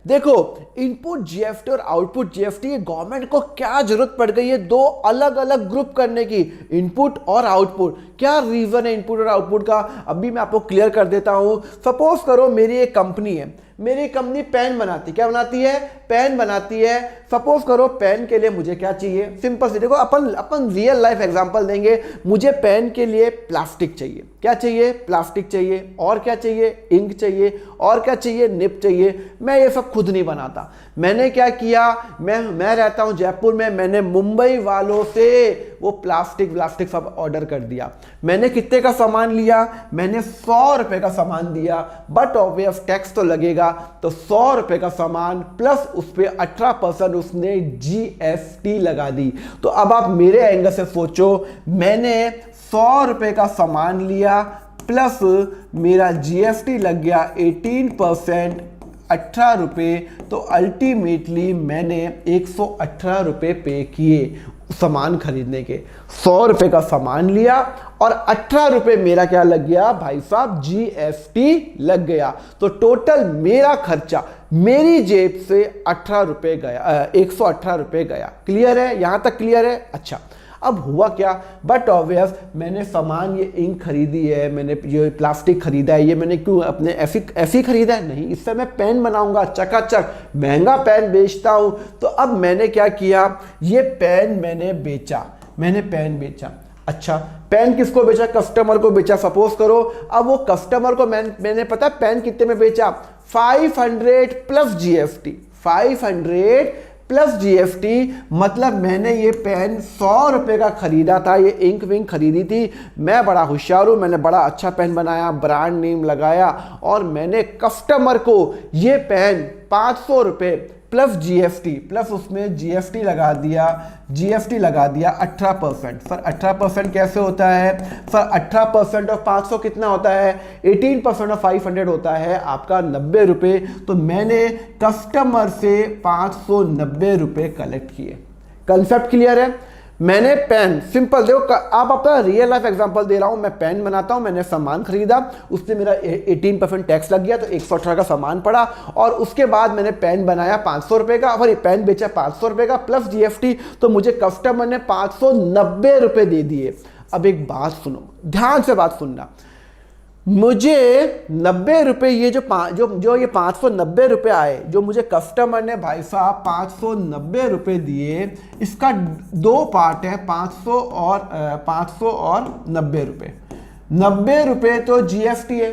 देखो, इनपुट जीएफटी और output जीएफटी, government को क्या जरूरत पड़ गई है दो अलग अलग ग्रुप करने की, इनपुट और आउटपुट? क्या रीजन है इनपुट और आउटपुट का? अभी मैं आपको क्लियर कर देता हूं। सपोज करो मेरी एक कंपनी है, मेरी कंपनी पेन बनाती, क्या बनाती है? पेन बनाती है। सपोज करो पेन के लिए मुझे क्या चाहिए? सिंपल सी, देखो अपन रियल लाइफ एग्जांपल देंगे। मुझे पेन के लिए प्लास्टिक चाहिए। क्या चाहिए? प्लास्टिक चाहिए। और क्या चाहिए? इंक चाहिए। और क्या चाहिए? निब चाहिए। मैं ये सब खुद नहीं बनाता। मैंने क्या किया, मैं रहता हूं जयपुर में, मैंने मुंबई वालों से वो प्लास्टिक सब ऑर्डर कर दिया। मैंने कितने का सामान लिया? मैंने 100 रुपए का सामान दिया, बट ऑब्वियस टैक्स तो लगेगा, तो 100 रुपए का सामान प्लस उस पर 18% उसने जीएसटी लगा दी। तो अब आप मेरे एंगल से सोचो, मैंने 100 रुपए का सामान लिया प्लस मेरा जीएसटी लग गया 18%, 18 रुपये, तो अल्टीमेटली मैंने 118 रुपये पे किए सामान खरीदने के। 100 रुपये का सामान लिया और 18 रुपये मेरा क्या लग गया भाई साहब? जीएसटी लग गया। तो टोटल मेरा खर्चा मेरी जेब से 18 रुपये गया, 118 रुपये गया। क्लियर है? यहां तक क्लियर है? अच्छा, अब हुआ क्या? बट ऑब्वियस मैंने सामान, ये इंक खरीदी है, मैंने ये प्लास्टिक खरीदा है, ये मैंने क्यों अपने ऐसी खरीदा है? नहीं, इससे मैं पेन बनाऊंगा, चकाचक महंगा पेन बेचता हूं। तो अब मैंने क्या किया, ये पेन मैंने बेचा, मैंने पेन बेचा। अच्छा, पेन किसको बेचा? कस्टमर को बेचा। सपोज करो अब वो कस्टमर को मैंने पता पेन कितने में बेचा? 500 प्लस जीएसटी, 500 प्लस जीएसटी, मतलब मैंने ये पेन 100 रुपए का खरीदा था, ये इंक विंक खरीदी थी। मैं बड़ा होशियार हूं, मैंने बड़ा अच्छा पेन बनाया, ब्रांड नेम लगाया, और मैंने कस्टमर को ये पेन 500 रुपए प्लस जीएसटी, प्लस उसमें जीएसटी लगा दिया, जीएसटी लगा दिया 18%। सर 18% कैसे होता है? सर 18% ऑफ 500 कितना होता है? 18% ऑफ 500 होता है आपका 90 रुपये। तो मैंने कस्टमर से 590 रुपये कलेक्ट किए। कंसेप्ट क्लियर है? मैंने पेन, सिंपल देखो, आप अपना रियल लाइफ एग्जांपल दे रहा हूं। मैं पेन बनाता हूं, मैंने सामान खरीदा, उससे मेरा 18% टैक्स लग गया, तो 118 का सामान पड़ा, और उसके बाद मैंने पेन बनाया 500 रुपए का, और ये पेन बेचा 500 रुपए का प्लस जीएसटी, तो मुझे कस्टमर ने 590 रुपए दे दिए। अब एक बात सुनो, ध्यान से बात सुनना, मुझे 90 रुपए, ये जो ये 590 रुपए आए, जो मुझे कस्टमर ने भाई साहब 590 रुपए दिए, इसका दो पार्ट है, 500 और 90 रुपए। 90 रुपए तो जीएसटी है।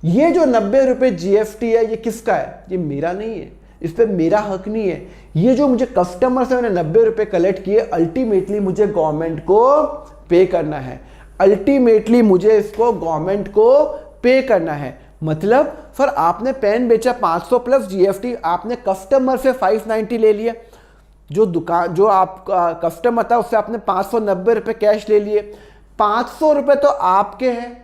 ये जो 90 रुपए जीएसटी है, ये किसका है? ये मेरा नहीं है, इस पे मेरा हक नहीं है। ये जो मुझे कस्टमर से मैंने 90 रुपए कलेक्ट किए, अल्टीमेटली मुझे गवर्नमेंट को पे करना है, अल्टीमेटली मुझे इसको गवर्नमेंट को पे करना है। मतलब सर आपने पेन बेचा 500 प्लस जीएसटी, आपने कस्टमर से 590 ले लिया, जो आपका कस्टमर था उससे आपने 590 रुपए कैश ले लिए। 500 रुपए तो आपके हैं,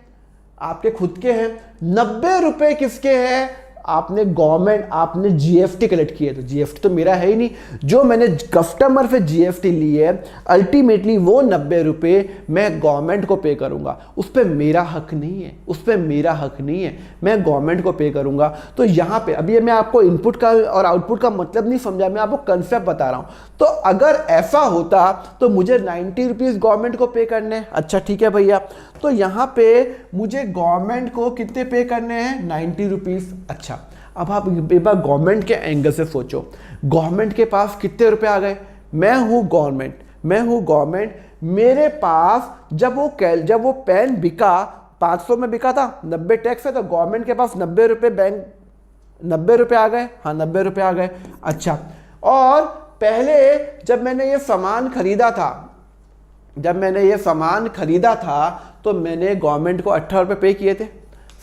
आपके खुद के हैं, 90 रुपए किसके हैं? आपने जीएसटी कलेक्ट किए, तो जीएसटी तो मेरा है ही नहीं। जो मैंने कस्टमर से जीएसटी ली है, अल्टीमेटली वो 90 रुपए मैं गवर्नमेंट को पे करूंगा। उस पर मेरा हक नहीं है, उस पर मेरा हक नहीं है, मैं गवर्नमेंट को पे करूंगा। तो यहां पे अभी मैं आपको इनपुट का और आउटपुट का मतलब नहीं समझा, मैं आपको कंसेप्ट बता रहा हूं। तो अगर ऐसा होता तो मुझे 90 रुपीज गवर्नमेंट को पे करने हैं। अच्छा ठीक है भैया, तो यहां पे मुझे गवर्नमेंट को कितने पे करने हैं? 90 रुपीज। अच्छा, अब आप एक बार गवर्नमेंट के एंगल से सोचो, गवर्नमेंट के पास कितने रुपए आ गए? मैं हूं गवर्नमेंट, मेरे पास जब वो पेन बिका 500 में बिका था, 90 टैक्स है, तो गवर्नमेंट के पास 90 रुपए 90 रुपए आ गए। हाँ 90 रुपए आ गए। अच्छा, और पहले जब मैंने ये सामान खरीदा था तो मैंने गवर्नमेंट को 18 रुपए पे किए थे।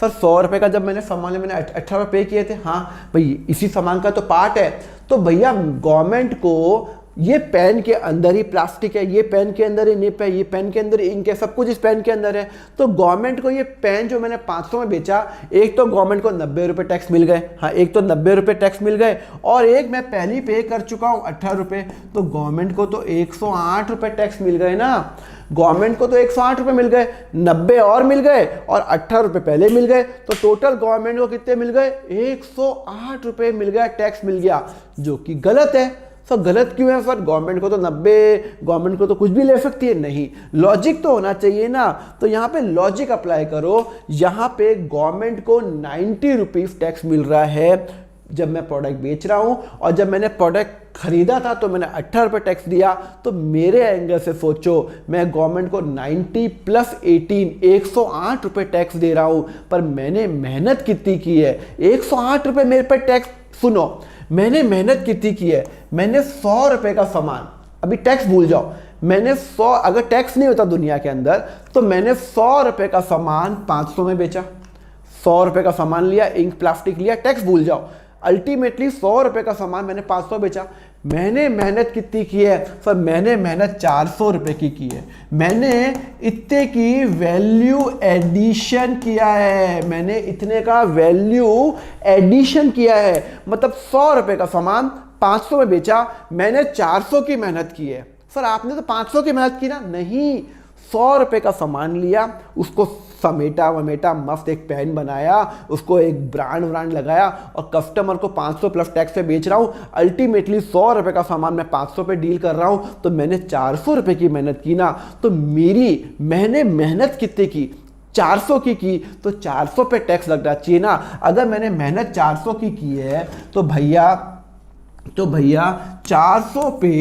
सर 100 रुपए का जब मैंने 18 रुपए पे किए थे। हाँ भाई, इसी सामान का तो पार्ट है। तो भैया गवर्नमेंट को ये पेन के अंदर ही प्लास्टिक है, ये पेन के अंदर ही निप है, ये पेन के अंदर इंक है, सब कुछ इस पेन के अंदर है। तो गवर्नमेंट को ये पेन जो मैंने 500 में बेचा, एक तो गवर्नमेंट को 90 रुपये टैक्स मिल गए, हाँ एक तो 90 रुपये टैक्स मिल गए, और एक मैं पहले ही पे कर चुका हूँ 18 रुपये, तो गवर्नमेंट को तो 108 रुपये टैक्स मिल गए ना। गवर्नमेंट को तो 108 रुपये मिल गए, 90 और मिल गए और 18 रुपये पहले मिल गए, तो टोटल गवर्नमेंट को कितने मिल गए? 108 रुपये मिल गया, टैक्स मिल गया, जो कि गलत है। सर गलत क्यों है सर? गवर्नमेंट को तो 90, गवर्नमेंट को तो कुछ भी ले सकती है। नहीं, लॉजिक तो होना चाहिए ना। तो यहाँ पे लॉजिक अप्लाई करो। यहाँ पे गवर्नमेंट को 90 रुपीज़ टैक्स मिल रहा है जब मैं प्रोडक्ट बेच रहा हूँ, और जब मैंने प्रोडक्ट खरीदा था तो मैंने 18 रुपये टैक्स दिया। तो मेरे एंगल से सोचो, मैं गवर्नमेंट को 90 + 18 108 रुपये टैक्स दे रहा हूँ, पर मैंने मेहनत कितनी की है? 108 रुपये मेरे पे टैक्स। सुनो, मैंने मेहनत कितनी की है? मैंने 100 रुपये का सामान, अभी टैक्स भूल जाओ, मैंने 100, अगर टैक्स नहीं होता दुनिया के अंदर, तो मैंने 100 रुपये का सामान 500 में बेचा। 100 रुपये का सामान लिया, इंक प्लास्टिक लिया, टैक्स भूल जाओ, अल्टीमेटली 100 रुपये का सामान मैंने 500 बेचा। मैंने मेहनत कितनी की है सर? मैंने मेहनत 400 रुपये की है। मैंने इतने की वैल्यू एडिशन किया है, मैंने इतने का वैल्यू एडिशन किया है, मतलब 100 रुपये का सामान 500 में बेचा, मैंने 400 की मेहनत की है। सर आपने तो 500 की मेहनत की ना? नहीं, 100 रुपये का सामान लिया, उसको समेटा वमेटा, मस्त एक पेन बनाया, उसको एक ब्रांड लगाया, और कस्टमर को 500 प्लस टैक्स पे बेच रहा हूँ। अल्टीमेटली 100 रुपये का सामान मैं 500 पे डील कर रहा हूँ, तो मैंने 400 रुपये की मेहनत की ना। तो मैंने मेहनत कितने की? 400 की, तो 400 पे टैक्स लगना चाहिए ना। अगर मैंने मेहनत 400 की है, तो भैया 400 पे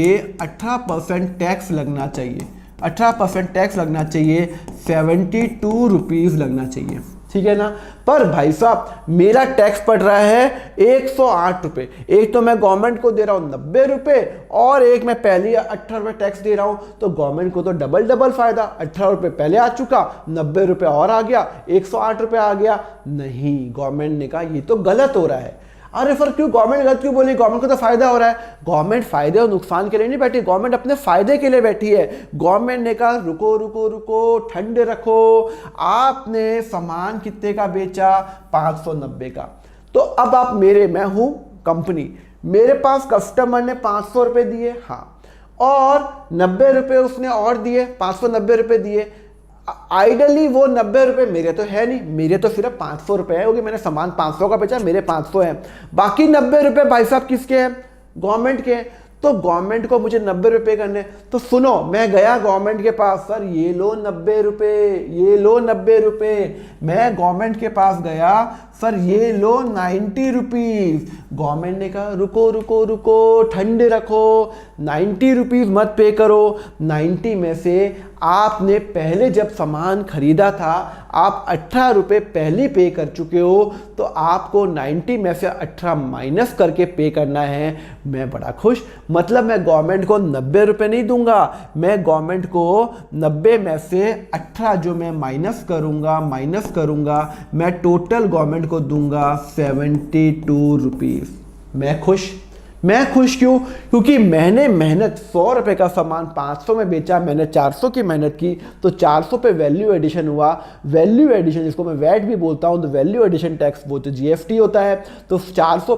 18% टैक्स लगना चाहिए, 18% टैक्स लगना चाहिए, 72 रुपीज़ लगना चाहिए, ठीक है ना। पर भाई साहब मेरा टैक्स पड़ रहा है 108 रुपये। एक तो मैं गवर्नमेंट को दे रहा हूँ 90 रुपये, और एक मैं पहले 18 रुपये टैक्स दे रहा हूँ, तो गवर्नमेंट को तो डबल फायदा। 18 रुपये पहले आ चुका, 90 रुपये और आ गया, 108 रुपये आ गया। नहीं, गवर्नमेंट ने कहा ये तो गलत हो रहा है। अरे सर क्यों गवर्नमेंट गलत क्यों बोली? गवर्नमेंट को तो फायदा हो रहा है। गवर्नमेंट फायदे और नुकसान के लिए नहीं बैठी, गवर्नमेंट अपने फायदे के लिए बैठी है। गवर्नमेंट ने कहा रुको रुको रुको, ठंड रखो, आपने सामान कितने का बेचा? 590 का। तो अब आप मैं हूं कंपनी, मेरे पास कस्टमर ने 500 रुपये दिए, हाँ, और 90 रुपये उसने और दिए, 590 रुपये दिए। आइडली वो 90 रुपये मेरे तो है नहीं, मेरे तो सिर्फ 500 रुपये है, क्योंकि मैंने सामान 500 का बेचा, मेरे 500 है। बाकी 90 रुपये भाई साहब किसके हैं? गवर्नमेंट के। तो गवर्नमेंट को मुझे 90 रुपये करने, तो सुनो, मैं गया गवर्नमेंट के पास, सर ये लो 90 रुपये, ये लो 90 रुपये। मैं गवर्नमेंट के पास गया, सर ये लो 90 रुपीज़। गवर्नमेंट ने कहा रुको रुको रुको, ठंडे रखो, 90 रुपीज़ मत पे करो। 90 में से आपने पहले जब सामान खरीदा था, आप 18 रुपये पहले पे कर चुके हो, तो आपको 90 में से 18 माइनस करके पे करना है। मैं बड़ा खुश, मतलब मैं गवर्नमेंट को 90 रुपये नहीं दूंगा, मैं गवर्नमेंट को 90 में से 18 जो मैं माइनस करूंगा, मैं टोटल गवर्नमेंट को दूंगा 72 रुपीज़। मैं खुश क्यों? क्योंकि मैंने मेहनत 100 रुपये का सामान 500 में बेचा, मैंने 400 की मेहनत की, तो 400 पे वैल्यू एडिशन हुआ। वैल्यू एडिशन जिसको मैं वैट भी बोलता हूँ, तो वैल्यू एडिशन टैक्स वो तो जीएसटी होता है। तो 400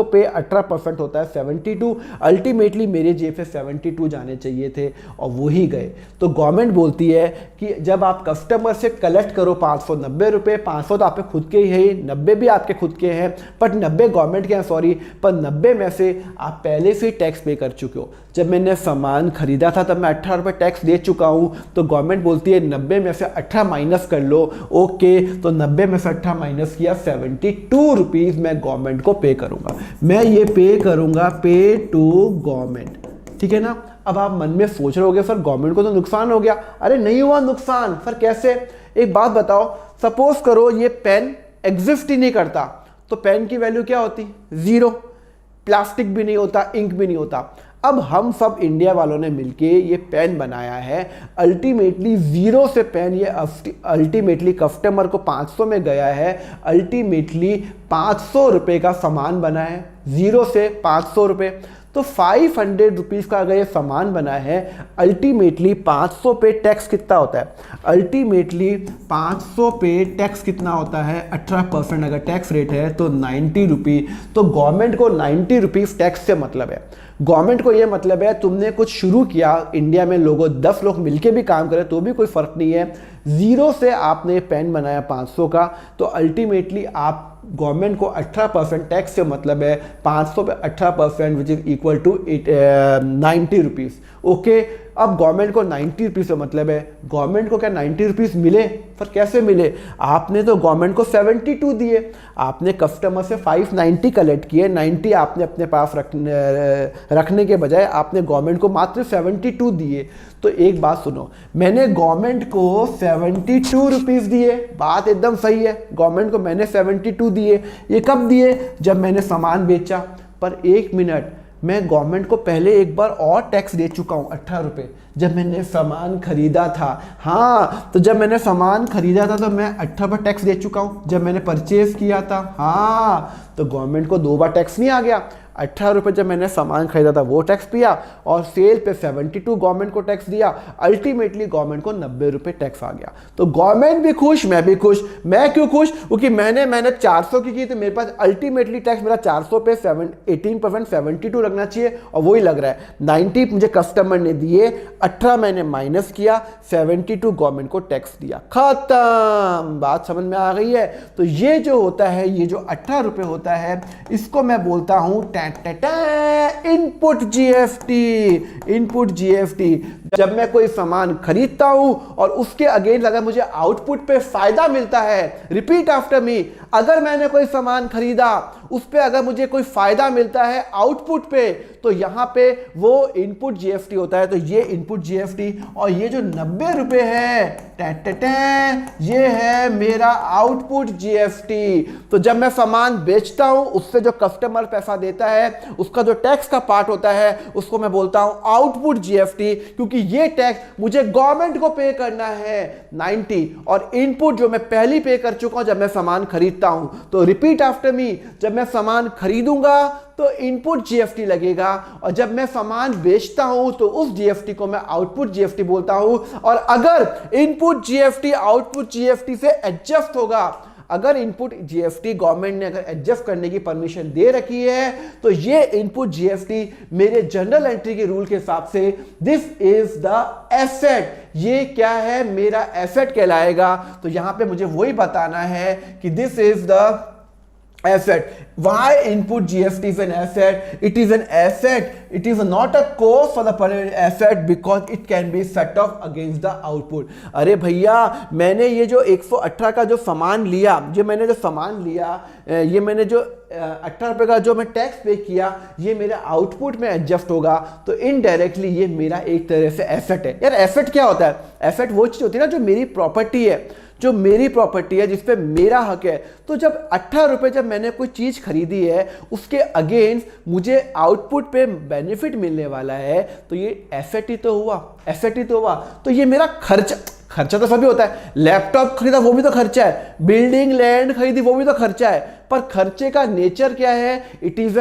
पे 18% होता है 72। अल्टीमेटली मेरे जेब से 72 जाने चाहिए थे, और वो ही गए। तो गवर्नमेंट बोलती है कि जब आप कस्टमर से कलेक्ट करो 590 रुपये, 500 तो आपके खुद के ही है, 90 भी आपके खुद के हैं, बट 90 गवर्नमेंट के हैं, सॉरी, पर 90 में से आप पहले से टैक्स पे कर चुके हो। जब मैंने सामान खरीदा था तब मैं 18 रुपये टैक्स दे चुका हूं, तो गवर्नमेंट बोलती है 90 में से 18 माइनस कर लो। ओके, तो 90 में से 18 माइनस किया, 72 रुपीज़ मैं गवर्नमेंट को पे करूंगा। मैं ये पे करूंगा, पे टू गवर्नमेंट, ठीक है ना। अब आप मन में सोच रहे होगे सर गवर्नमेंट को तो नुकसान हो गया। अरे नहीं हुआ नुकसान, सर कैसे? एक बात बताओ, सपोज करो ये पेन एग्जिस्ट ही नहीं करता, तो पेन की वैल्यू क्या होती? 0। प्लास्टिक भी नहीं होता, इंक भी नहीं होता। अब हम सब इंडिया वालों ने मिलके ये पेन बनाया है। अल्टीमेटली 0 से पेन ये अल्टीमेटली कस्टमर को 500 में गया है, अल्टीमेटली 500 रुपये का सामान बना है, 0 से 500 रुपये। तो 500 रुपीज़ का अगर ये सामान बना है, अल्टीमेटली 500 पे टैक्स कितना होता है? अल्टीमेटली 500 पे टैक्स कितना होता है? 18% अगर टैक्स रेट है तो 90 रुपी। तो गवर्नमेंट को 90 रुपीज़ टैक्स से मतलब है। गवर्नमेंट को ये मतलब है तुमने कुछ शुरू किया इंडिया में, लोगों 10 लोग मिलके भी काम करें तो भी कोई फ़र्क नहीं है, ज़ीरो से आपने पेन बनाया 500 का, तो अल्टीमेटली आप गवर्नमेंट को 18% टैक्स से मतलब है 500 पे 18% which is equal to 90 rupees. Okay, अब गवर्नमेंट को 90 रुपीज़ से मतलब है, गवर्नमेंट को क्या 90 रुपीज़ मिले? पर कैसे मिले? आपने तो गवर्नमेंट को 72 दिए, आपने कस्टमर से 590 कलेक्ट किए, 90 आपने अपने पास रखने के बजाय आपने गवर्नमेंट को मात्र 72 दिए। तो एक बात सुनो, मैंने गवर्नमेंट को 72 रुपीज़ दिए, बात एकदम सही है, गवर्नमेंट को मैंने 72 दिए। ये कब दिए? जब मैंने सामान बेचा। पर एक मिनट, मैं गवर्नमेंट को पहले एक बार और टैक्स दे चुका हूँ 18 रुपये, जब मैंने सामान खरीदा था। हाँ, तो जब मैंने सामान खरीदा था तो मैं 18 पर टैक्स दे चुका हूँ। जब मैंने परचेज किया था, हाँ, तो गवर्नमेंट को 2 बार टैक्स नहीं आ गया। 18 रुपये जब मैंने सामान खरीदा था वो टैक्स दिया, और सेल पे 72 गवर्नमेंट को टैक्स दिया, अल्टीमेटली गवर्नमेंट को 90 रुपये टैक्स आ गया। तो गवर्नमेंट भी खुश, मैं भी खुश। मैं क्यों खुश? क्योंकि मैंने 400 की तो मेरे पास अल्टीमेटली टैक्स मेरा 400 पे 18% 72 लगना चाहिए, और वही लग रहा है। 90 मुझे कस्टमर ने दिए, 18 मैंने माइनस किया, 72 गवर्नमेंट को टैक्स दिया, खत्म। बात समझ में आ गई है? तो ये जो होता है, ये जो 18 रुपये होता है, इसको मैं बोलता हूँ इनपुट जीएसटी। इनपुट जीएसटी, जब मैं कोई सामान खरीदता हूं और उसके अगेंस्ट अगर मुझे आउटपुट पे फायदा मिलता है, रिपीट आफ्टर मी, अगर मैंने कोई सामान खरीदा उस पे अगर मुझे कोई फायदा मिलता है आउटपुट पे, तो यहां पे वो इनपुट जीएसटी होता है। तो ये इनपुट जीएसटी, और ये जो 90 रुपए है ये है मेरा आउटपुट जीएसटी। तो जब मैं सामान बेचता हूं उससे जो कस्टमर पैसा देता है, उसका जो टैक्स का पार्ट होता है, उसको मैं बोलता हूं आउटपुट जीएसटी, क्योंकि ये टैक्स मुझे गवर्नमेंट को पे करना है 90, और इनपुट जो मैं पहले पे कर चुका हूं जब मैं सामान खरीदता हूं। तो रिपीट आफ्टर मी, जब मैं सामान खरीदूंगा तो इनपुट जीएसटी लगेगा, और जब मैं सामान बेचता हूं तो उस जीएसटी को मैं आउटपुट जीएसटी बोलता हूं। और अगर इनपुट जीएसटी आउटपुट जीएसटी से एडजस्ट होगा, अगर इनपुट जीएसटी गवर्नमेंट ने अगर एडजस्ट करने की परमिशन दे रखी है, तो ये इनपुट जीएसटी मेरे जनरल एंट्री के रूल के हिसाब से दिस इज द एसेट, ये क्या है? मेरा एसेट कहलाएगा। तो यहां पे मुझे वही बताना है कि this is the asset. Why input GST is an asset? It is an asset. It is not a cost for the permanent asset because it can be set off against the output. अरे भैया, मैंने ये जो 118 का जो सामान लिया, ये मैंने जो 18 रुपये का जो मैं टैक्स पे किया, ये मेरे आउटपुट में एडजस्ट होगा, तो इनडायरेक्टली ये मेरा एक तरह से एसेट है। यार एसेट क्या होता है? एसेट वो चीज़ होती है ना जो मेरी प्रॉपर्टी है, जिस पे मेरा हक है। तो जब 18 रुपये जब मैंने कोई चीज़ खरीदी है, उसके अगेंस्ट मुझे आउटपुट पे बेनिफिट मिलने वाला है, तो ये एसेट ही तो हुआ। तो ये मेरा खर्चा तो सभी होता है। लैपटॉप खरीदा वो भी तो खर्चा है, बिल्डिंग लैंड खरीदी वो भी तो खर्चा है, पर खर्चे का नेचर क्या है? इट इज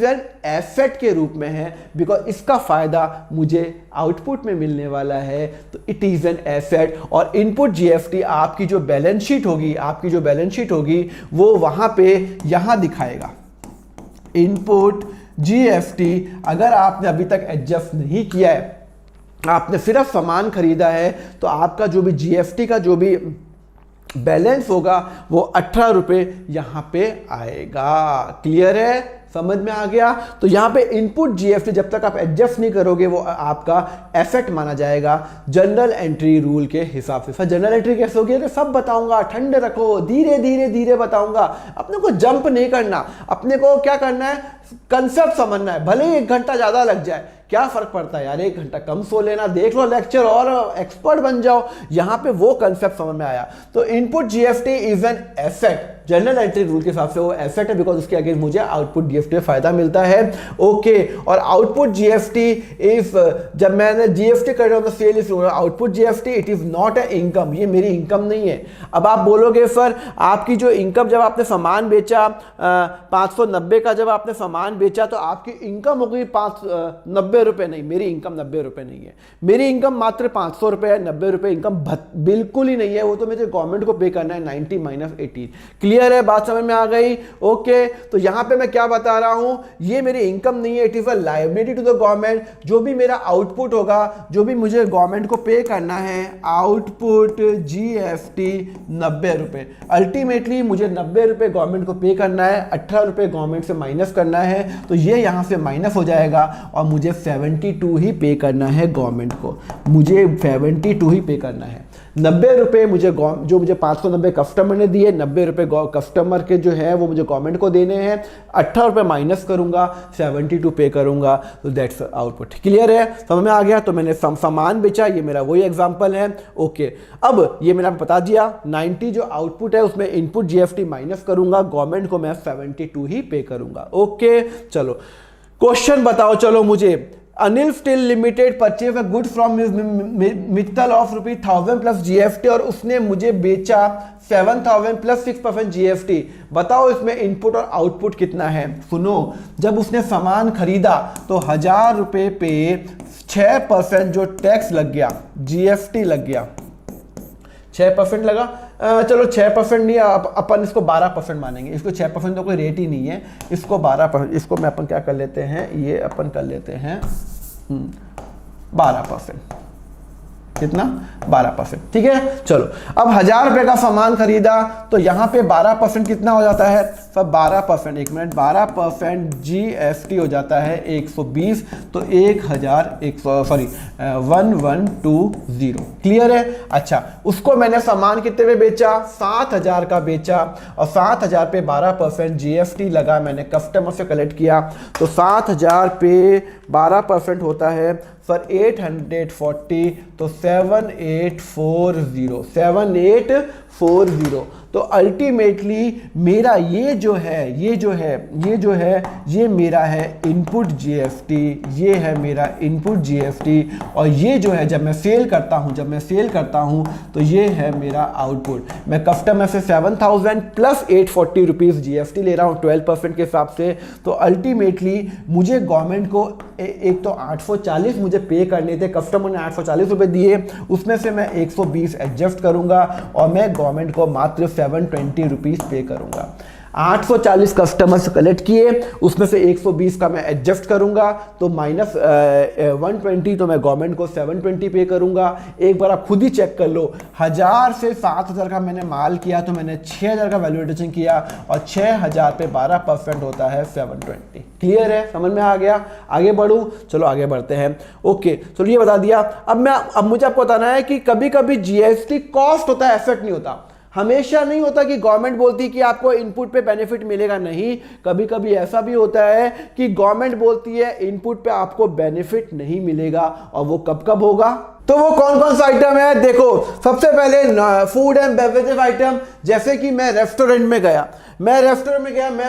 एन एसेट के रूप में है, बिकॉज इसका फायदा मुझे आउटपुट में मिलने वाला है, तो इट इज एन एसेट। और इनपुट जीएसटी आपकी जो बैलेंस शीट होगी वो वहां पे यहां दिखाएगा। इनपुट जीएसटी अगर आपने अभी तक एडजस्ट नहीं किया है, आपने सिर्फ सामान खरीदा है, तो आपका जो भी जीएसटी का जो भी बैलेंस होगा वो 18 रुपये यहां पे आएगा। क्लियर है? समझ में आ गया? तो यहां पे इनपुट जीएसटी जब तक आप एडजस्ट नहीं करोगे वो आपका एसेट माना जाएगा जनरल एंट्री रूल के हिसाब से। सर जनरल एंट्री कैसे होगी? सब बताऊंगा, ठंडे रखो, धीरे बताऊंगा। अपने को जंप नहीं करना, अपने को क्या करना है? कंसेप्ट समझना है, भले ही 1 घंटा ज्यादा लग जाए। क्या फर्क पड़ता है यार, 1 घंटा कम सो लेना, देख लो लेक्चर और एक्सपर्ट बन जाओ। यहां पे वो कंसेप्ट समझ में आया। तो input GST is an asset, general entry rule के हिसाब से वो एसेट है, बिकॉज उसके अगेंस्ट मुझे आउटपुट जीएफटी में फायदा मिलता है। ओके, और आउटपुट जीएफटी इफ जब मैंने जीएफटी कर रहा हूं sale if output GST it is not a income, ये मेरी इनकम नहीं है। अब आप बोलोगे सर आपकी जो इनकम, जब आपने सामान बेचा 590 का, जब आपने सामान बेचा तो आपकी इनकम हो गई 90 रुपए। नहीं, मेरी इनकम 90 रुपए नहीं है, मेरी इनकम मात्र 500 रुपए है। 90 रुपए इनकम बिल्कुल ही नहीं है, वो तो मुझे गवर्नमेंट को पे करना है 90 माइनस 18। क्लियर है, बात समझ में आ गई? ओके, तो यहां पे मैं क्या बता रहा हूं, ये मेरी इनकम नहीं है, it is a liability to the government. जो भी मेरा आउटपुट होगा, जो भी मुझे गवर्नमेंट को पे करना है, आउटपुट जीएफटी 90 रुपए। अल्टीमेटली मुझे 90 रुपए गवर्नमेंट को पे करना है, 18 रुपए गवर्नमेंट से माइनस करना है, तो ये यहां से माइनस हो जाएगा और मुझे 72 ही पे करना है गवर्नमेंट को, मुझे 72 ही पे करना है। 90 रुपए मुझे जो मुझे 590 कस्टमर ने दिए, 90 रुपए कस्टमर के जो है वो मुझे गवर्नमेंट को देने हैं, 18 रुपए माइनस करूंगा, 72 पे करूंगा, तो दैट्स आउटपुट। क्लियर है, समझ में आ गया? तो मैंने सामान बेचा, ये मेरा वही एग्जांपल है। ओके, अब ये मैंने आपको बता दिया 90 जो आउटपुट है उसमें इनपुट जीएफटी माइनस करूंगा, गवर्नमेंट को मैं 72 ही पे करूंगा। ओके, चलो क्वेश्चन बताओ, चलो मुझे Anil steel limited purchase a good from Mittal of ₹1000 plus GST और उसने मुझे बेचा 7000 प्लस 6% जीएफटी। बताओ इसमें इनपुट और आउटपुट कितना है? सुनो, जब उसने सामान खरीदा तो 1000 रुपए पे 6% जो टैक्स लग गया, जीएफटी लग गया, 6% लगा। चलो 6% नहीं, अपन इसको 12% मानेंगे, इसको 6% तो कोई रेट ही नहीं है, इसको 12%, इसको मैं अपन क्या कर लेते हैं, ये अपन कर लेते हैं 12%। कितना? 12%। ठीक है, चलो अब 1000 रुपए का सामान खरीदा तो यहां पे 12% कितना हो जाता है? सब 12%, 1 मिनट, 12% जीएफटी हो जाता है 120, तो 1120। क्लियर है? अच्छा, उसको मैंने सामान कितने में बेचा? 7000 का बेचा, और 7000 पे 12% जीएफटी लगा, मैंने कस्टमर से कलेक्ट किया, तो 7000 पे 12% होता है सर 840, तो 7840। तो अल्टीमेटली मेरा ये मेरा है इनपुट जीएफटी, ये है मेरा इनपुट जीएफटी, और ये जो है जब मैं सेल करता हूं तो ये है मेरा आउटपुट। मैं कस्टमर से 7000 प्लस 840 रुपीज़ जीएफटी ले रहा हूं 12% के हिसाब से। तो अल्टीमेटली मुझे गवर्नमेंट को एक तो 840 मुझे पे करने थे, कस्टमर ने 840 रुपए दिए, उसमें से मैं 120 एडजस्ट करूंगा और मैं गवर्नमेंट को मात्र 720 रुपीज़ पे करूंगा। 840 कस्टमर से कलेक्ट किए, उसमें से 120 का मैं एडजस्ट करूंगा, तो माइनस 120, तो मैं गवर्नमेंट को 720 पे करूंगा। एक बार आप खुद ही चेक कर लो, 1000 से 7000 का मैंने माल किया तो मैंने 6000 का वैल्यू एडिशन किया, और 6000 पे 12% होता है 720। क्लियर है, समझ में आ गया? आगे बढ़ूं, चलो आगे बढ़ते हैं। ओके, चलो ये बता दिया। अब मुझे आपको बताना है कि कभी कभी जीएसटी कॉस्ट होता है, एसेट नहीं होता। हमेशा नहीं होता कि गवर्नमेंट बोलती है कि आपको इनपुट पे बेनिफिट मिलेगा, नहीं, कभी कभी ऐसा भी होता है कि गवर्नमेंट बोलती है इनपुट पे आपको बेनिफिट नहीं मिलेगा, और वो कब कब होगा? तो वो कौन कौन सा आइटम है? देखो, सबसे पहले फूड एंड बेवरेजेस आइटम, जैसे कि मैं रेस्टोरेंट में गया, मैं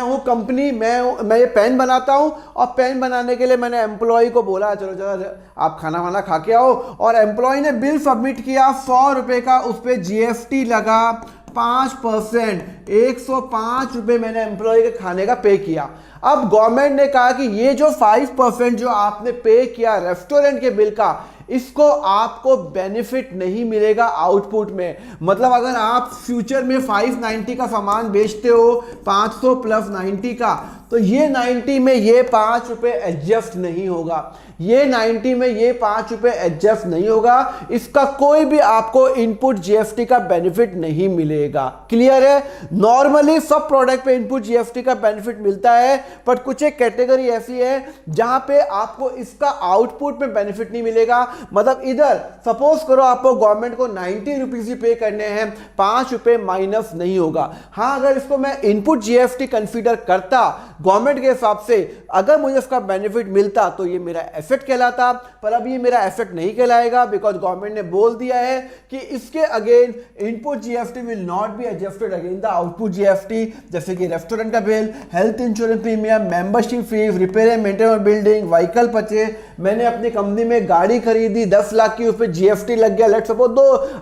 हूं कंपनी, मैं ये पेन बनाता हूं, और पेन बनाने के लिए मैंने एम्प्लॉय को बोला चलो आप खाना वाना खा के आओ, और एम्प्लॉय ने बिल सबमिट किया 100 रुपए का, उस पर जीएसटी लगा 5%, 105 रुपए मैंने एम्प्लॉय के खाने का पे किया। अब गवर्नमेंट ने कहा कि ये जो 5% जो आपने पे किया रेस्टोरेंट के बिल का, इसको आपको बेनिफिट नहीं मिलेगा आउटपुट में। मतलब अगर आप फ्यूचर में 590 का सामान बेचते हो 500 प्लस 90 का, तो ये 90 में ये 5 रुपए एडजस्ट नहीं होगा, ये 90 में ये 5 रुपए एडजस्ट नहीं होगा, इसका कोई भी आपको इनपुट जीएसटी का बेनिफिट नहीं मिलेगा। क्लियर है? नॉर्मली सब प्रोडक्ट पे इनपुट जीएसटी का बेनिफिट मिलता है, बट कुछ एक कैटेगरी ऐसी है जहां पे आपको इसका आउटपुट में बेनिफिट नहीं मिलेगा। मतलब इधर सपोज करो आपको गवर्नमेंट को 90 रुपीज ही पे करने हैं, 5 रुपए माइनस नहीं होगा। हाँ, अगर इसको मैं इनपुट जीएसटी कंसीडर करता गवर्नमेंट के हिसाब से, अगर मुझे इसका बेनिफिट मिलता तो ये मेरा एसेट कहलाता, पर अब ये मेरा एसेट नहीं कहलाएगा बिकॉज गवर्नमेंट ने बोल दिया है कि इसके again input GST will not be adjusted again the output GST. जैसे कि रेस्टोरेंट का bill, health insurance premium, membership fees, repair and maintenance building, vehicle purchase, मैंने अपनी कंपनी में गाड़ी खरीदी 10 लाख की, उस पर जीएसटी लग गया, let's suppose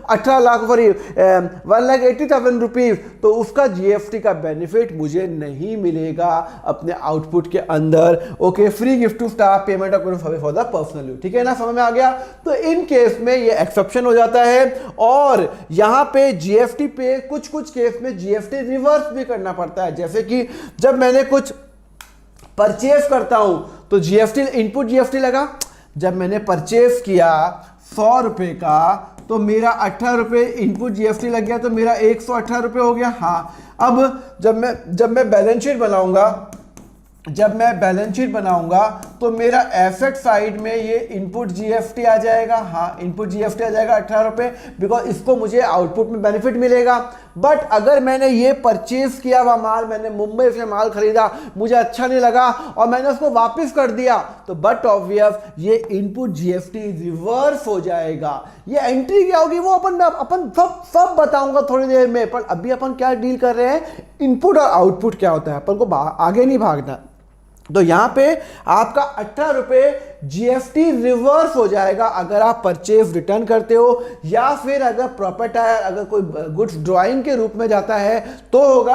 18 lakh sorry 1,80,000 rupees, तो उसका जीएसटी का बेनिफिट मुझे नहीं मिलेगा अपने आउटपुट के अंदर। Okay, free gift to staff, payment of for the personal use, ठीक है ना, समझ में आ गया। तो इन केस में ये एक्सेप्शन हो जाता है और यहां पे जीएसटी पे कुछ कुछ केस में जीएसटी रिवर्स भी करना पड़ता है। जैसे कि जब मैंने कुछ परचेज करता हूं तो जीएसटी इनपुट जीएसटी लगा, जब मैंने परचेज किया 100 रुपए का तो मेरा 18 रुपए इनपुट जीएसटी लग गया, तो मेरा 118 रुपए हो गया। हाँ, अब जब मैं बैलेंस शीट बनाऊंगा तो मेरा एसेट साइड में ये इनपुट जीएसटी आ जाएगा। हाँ, इनपुट जीएसटी आ जाएगा 18 रुपए, बिकॉज इसको मुझे आउटपुट में बेनिफिट मिलेगा। बट अगर मैंने ये परचेज किया हुआ माल, मैंने मुंबई से माल खरीदा, मुझे अच्छा नहीं लगा और मैंने उसको वापस कर दिया, तो बट ऑब्वियस ये इनपुट जीएसटी रिवर्स हो जाएगा। ये एंट्री क्या होगी वो अपन सब बताऊंगा थोड़ी देर में, पर अभी अपन क्या डील कर रहे हैं, इनपुट और आउटपुट क्या होता है, अपन को आगे नहीं भागना। तो यहां पे आपका 18 रुपए जीएसटी रिवर्स हो जाएगा अगर आप परचेज रिटर्न करते हो, या फिर अगर प्रॉपर्टी अगर कोई गुड्स ड्राइंग के रूप में जाता है तो होगा।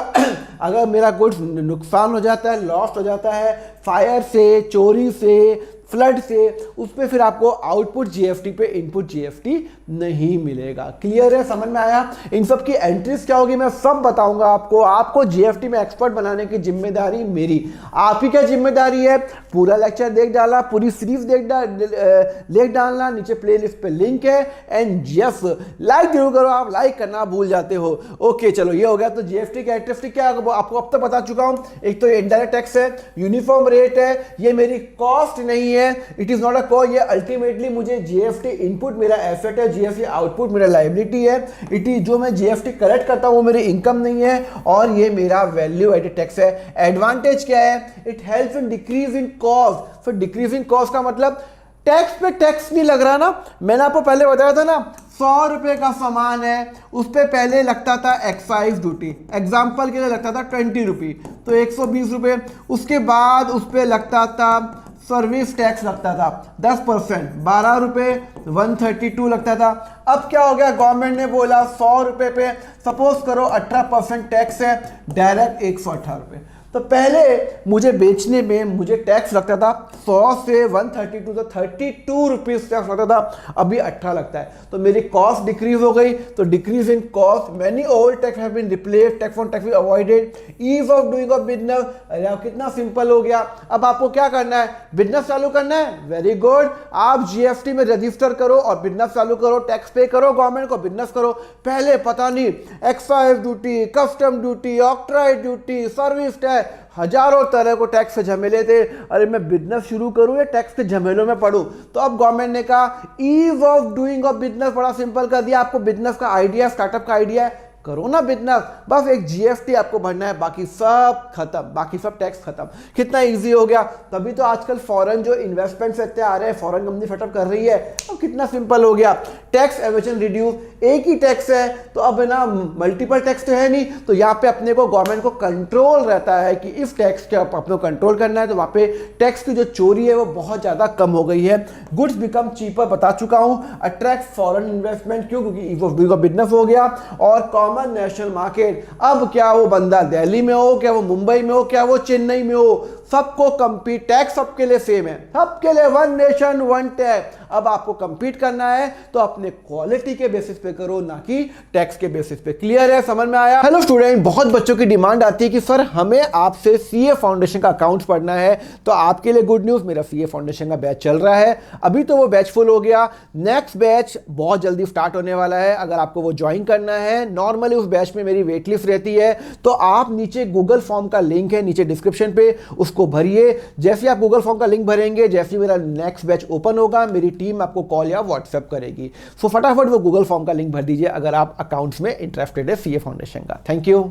अगर मेरा गुड्स नुकसान हो जाता है, लॉस हो जाता है फायर से, चोरी से, फ्लड से, उस पर फिर आपको आउटपुट जीएसटी पे इनपुट जीएसटी नहीं मिलेगा। क्लियर है, समझ में आया। इन सब की एंट्रीज क्या होगी मैं सब बताऊंगा आपको जीएसटी में एक्सपर्ट बनाने की जिम्मेदारी मेरी। आप ही क्या जिम्मेदारी है, पूरा लेक्चर देख डालना, पूरी सीरीज देख डालना, नीचे प्लेलिस्ट पे लिंक है, एंड यस लाइक जरूर करो, आप लाइक करना भूल जाते हो। ओके चलो, ये हो गया। तो जीएसटी कैरेक्टरिस्टिक क्या आपको अब तक बता चुका हूं। एक तो ये इनडायरेक्ट टैक्स है, यूनिफॉर्म रेट है, ये मेरी कॉस्ट नहीं है, it is not a cost, ये अल्टीमेटली मुझे जीएसटी इनपुट मेरा एसेट है, जीएसटी आउटपुट मेरा लायबिलिटी है, इट इज जो मैं जीएसटी कलेक्ट करता हूं वो मेरी इनकम नहीं है, और ये मेरा वैल्यू एडेड टैक्स है। एडवांटेज क्या है, it helps in decrease in cost. फिर डिक्रीज इन कॉस्ट का मतलब टैक्स पे टैक्स नहीं लग रहा ना। मैंने आपको पहले बताया था ना, 100 रुपए का सामान है, उस पर पहले लगता था एक्साइज ड्यूटी, एग्जाम्पल के लिए लगता था 20 रुपये, तो 120 रुपये। उसके बाद उस पर लगता था सर्विस टैक्स लगता था 10%, 12 रुपये, 132 लगता था। अब क्या हो गया, गवर्नमेंट ने बोला 100 रुपये पे सपोज करो 18% टैक्स है, डायरेक्ट 118 रुपये। तो पहले मुझे बेचने में मुझे टैक्स लगता था 100 से 132 तो 32 रुपीज टैक्स लगता था, अभी 18 लगता है, तो मेरी कॉस्ट डिक्रीज हो गई। तो decrease in cost, many old tax have been replaced, tax on tax avoided, ease of doing of business. अरे कितना सिंपल हो गया। अब आपको क्या करना है, बिजनेस चालू करना है, वेरी गुड, आप जीएसटी में रजिस्टर करो और बिजनेस चालू करो, टैक्स पे करो गवर्नमेंट को, बिजनेस करो। पहले पता नहीं excise duty, custom duty, octroi duty, service tax, हजारों तरह को टैक्स के झमेले थे। अरे मैं बिजनेस शुरू करूं या टैक्स के झमेलों में पढ़ूं। तो अब गवर्नमेंट ने कहा ease of doing of business, बड़ा सिंपल कर दिया। आपको बिजनेस का आइडिया, स्टार्टअप का आइडिया है, करो ना बिजनेस, बस एक जीएसटी आपको भरना है, बाकी सब खत्म, बाकी सब टैक्स खत्म। कितना इजी हो गया। तभी तो आजकल फॉरेन जो इन्वेस्टमेंट्स इतने आ रहे हैं, फॉरेन कंपनी सेटअप कर रही है, अब कितना सिंपल हो गया। टैक्स एवेजन रिड्यूस, एक ही टैक्स है तो अब ना मल्टीपल टैक्स तो है नहीं, तो यहाँ पे अपने को गवर्नमेंट को कंट्रोल रहता है कि इस टैक्स के अपने को कंट्रोल करना है। तो वहाँ पे टैक्स की जो चोरी है वो बहुत ज्यादा कम हो गई है। गुड्स बिकम चीपर, बता चुका हूँ। अट्रैक्ट फॉरेन इन्वेस्टमेंट, क्यों, क्योंकि ease of doing of business हो गया। और नेशनल मार्केट, अब क्या वो बंदा दिल्ली में हो, क्या वो मुंबई में हो, क्या वो चेन्नई में हो, सबको कंपीट, टैक्स सबके लिए सेम है, सबके लिए वन नेशन वन टैक्स। अब आपको कंपीट करना है तो अपने क्वालिटी के बेसिस पे करो, ना कि टैक्स के बेसिस पे। क्लियर है, समझ में आया। हेलो स्टूडेंट, बहुत बच्चों की डिमांड आती है कि सर हमें आपसे सीए फाउंडेशन का अकाउंट्स पढ़ना है। तो आपके लिए गुड न्यूज, मेरा सीए फाउंडेशन का बैच चल रहा है। अभी तो वो बैच फुल हो गया, नेक्स्ट बैच बहुत जल्दी स्टार्ट होने वाला है। अगर आपको वो ज्वाइन करना है, नॉर्मली उस बैच में मेरी वेट लिस्ट रहती है, तो आप नीचे गूगल फॉर्म का लिंक है नीचे डिस्क्रिप्शन पे, उसको को भरिए। जैसे आप गूगल फॉर्म का लिंक भरेंगे, जैसे मेरा नेक्स्ट बैच ओपन होगा, मेरी टीम आपको कॉल या व्हाट्सएप करेगी। सो फटाफट वो गूगल फॉर्म का लिंक भर दीजिए अगर आप अकाउंट्स में इंटरेस्टेड है सीए फाउंडेशन का। Thank you.